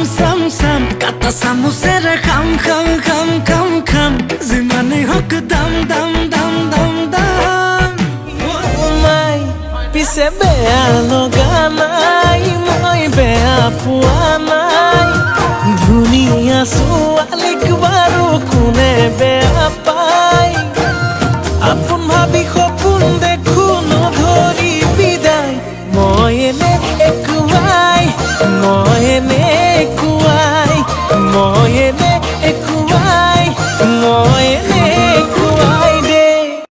চাম চাম কাটা চামুচেৰে খাম খাম খাম খাম খাম যিমানেই হওক দাম দাম দাম দাম দাম মাই পিছে বেয়া লগা নাই মই বেয়া পোৱা নাই ধুনীয়া ছোৱালীক বাৰু কোনে বেয়া পায় আপোন ভাবি সপোন দেখো নধৰি বিদায় মই এনে একুৱাই মই এনে